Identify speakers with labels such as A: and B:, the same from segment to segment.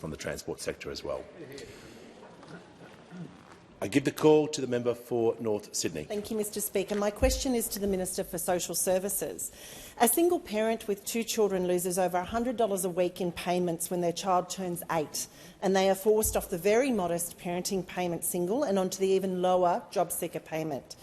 A: from the transport sector as well. I give the call to the member for North Sydney.
B: Thank you, Mr Speaker. My question is to the Minister for Social Services. A single parent with 2 children loses over $100 a week in payments when their child turns 8, and they are forced off the very modest parenting payment single and onto the even lower job seeker payment.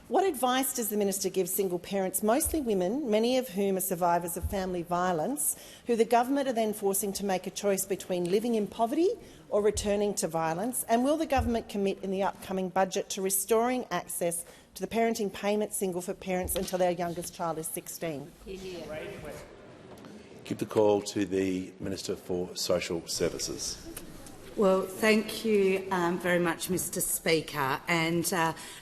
B: What advice does the minister give single parents, mostly women, many of whom are survivors of family violence, who the government are then forcing to make a choice between living in poverty or returning to violence? And will the government commit in the upcoming budget to restoring access to the parenting payment single for parents until their youngest child is 16?
A: Give the call to the Minister for Social Services.
C: Well, thank you very much, Mr Speaker. And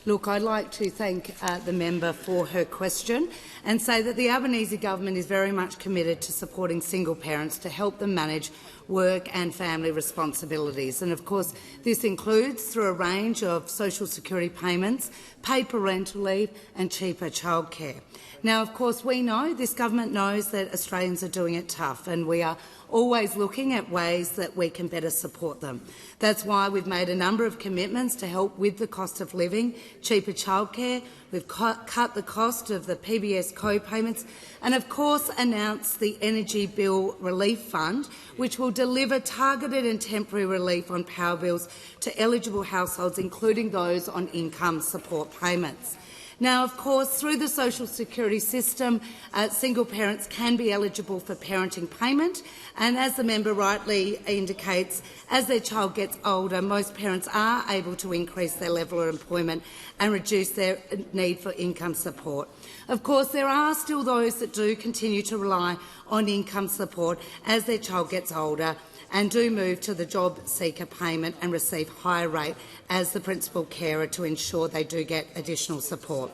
C: look, I'd like to thank the member for her question and say that the Albanese government is very much committed to supporting single parents to help them manage work and family responsibilities. And of course, this includes through a range of social security payments, paid parental leave and cheaper childcare. Now, of course, we know, this government knows that Australians are doing it tough, and we are always looking at ways that we can better support them. That's why we've made a number of commitments to help with the cost of living, cheaper childcare. We've cut the cost of the PBS co-payments and, of course, announced the Energy Bill Relief Fund, which will deliver targeted and temporary relief on power bills to eligible households, including those on income support payments. Now, of course, through the social security system, single parents can be eligible for parenting payment, and as the member rightly indicates, as their child gets older, most parents are able to increase their level of employment and reduce their need for income support. Of course, there are still those that do continue to rely on income support as their child gets older and do move to the job seeker payment and receive higher rate as the principal carer to ensure they do get additional support.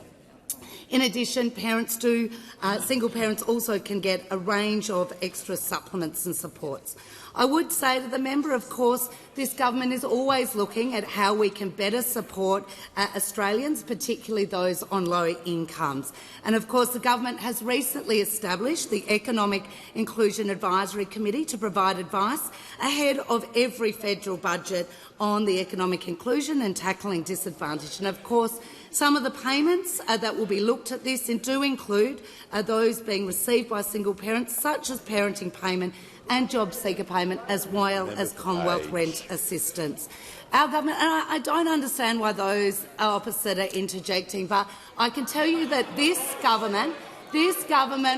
C: In addition, single parents also can get a range of extra supplements and supports. I would say to the member, of course, this government is always looking at how we can better support Australians, particularly those on low incomes. And of course, the government has recently established the Economic Inclusion Advisory Committee to provide advice ahead of every federal budget on the economic inclusion and tackling disadvantage. And of course, some of the payments that will be looked at this do include those being received by single parents, such as parenting payment and job seeker payment, as well as Commonwealth rent assistance. Our government, and I don't understand why those opposite are interjecting, but I can tell you that this government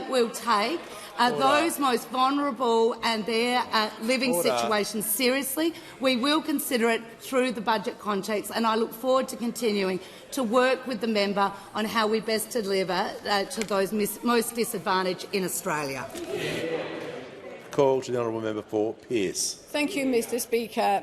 C: will take those most vulnerable and their living situations seriously. We will consider it through the budget context, and I look forward to continuing to work with the member on how we best deliver to those most disadvantaged in Australia.
A: Call to the honourable member for Pearce.
D: Thank you, Mr Speaker.